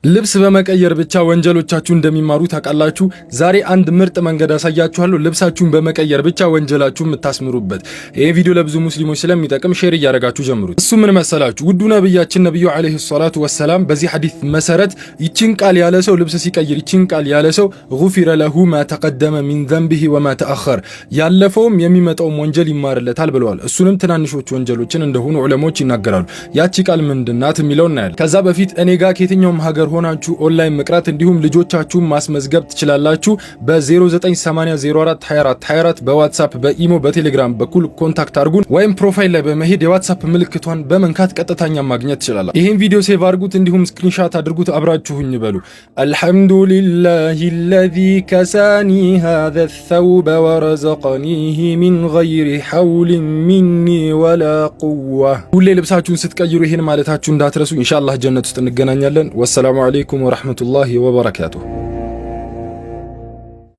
ልብስ በመቀየር ብቻ ወንጀሎቻችሁ እንደሚማሩ ታውቃላችሁ? ዛሬ አንድ ምርጥ መንገድ አሳያችኋለሁ። ልብሳችሁን በመቀየር ብቻ ወንጀላችሁ የምታስምሩበት። ይሄ ቪዲዮ ለብዙ ሙስሊሞች ስለሚጠቅም ሼር እያደረጋችሁ ጀምሩት። እሱ ምን መሰላችሁ? ውዱ ነብያችን ነብዩ አለይሂ ሰላቱ ወሰላም በዚህ ሐዲስ መሰረት ይችን ቃል ያለ ሰው ልብስ ሲቀይር ይችን ቃል ያለ ሰው ጉፊረ ለሁ ማ ተቀደመ ሚን ዘንቢሂ ወማ ተአኸር፣ ያለፈውም የሚመጣውም ወንጀል ይማርለታል ብለዋል። እሱንም ትናንሾች ወንጀሎችን እንደሆኑ ዑለሞች ይናገራሉ። ያቺ ቃል ምንድናት የሚለው እናያለን። ከዛ በፊት እኔ ጋር ከየትኛውም ሀገር ሆናችሁ ኦንላይን መቅራት እንዲሁም ልጆቻችሁን ማስመዝገብ ትችላላችሁ። በ0980422424 በዋትስአፕ በኢሞ በቴሌግራም በኩል ኮንታክት አድርጉን፣ ወይም ፕሮፋይል ላይ በመሄድ የዋትስአፕ ምልክቷን በመንካት ቀጥታኛ ማግኘት ትችላላችሁ። ይሄን ቪዲዮ ሴቭ አድርጉት፣ እንዲሁም ስክሪንሻት አድርጉት። አብራችሁኝ በሉ። አልሐምዱሊላሂ አለዚ ከሳኒ ሃዛ الثوب ورزقنيه من غير حول مني ولا قوة። ሁሌ ልብሳችሁን ስትቀይሩ ይሄን ማለታችሁ እንዳትረሱ። ኢንሻአላህ ጀነት ውስጥ እንገናኛለን። ወሰላሙ አለይኩም ወራህመቱላሂ ወበረካቱሁ።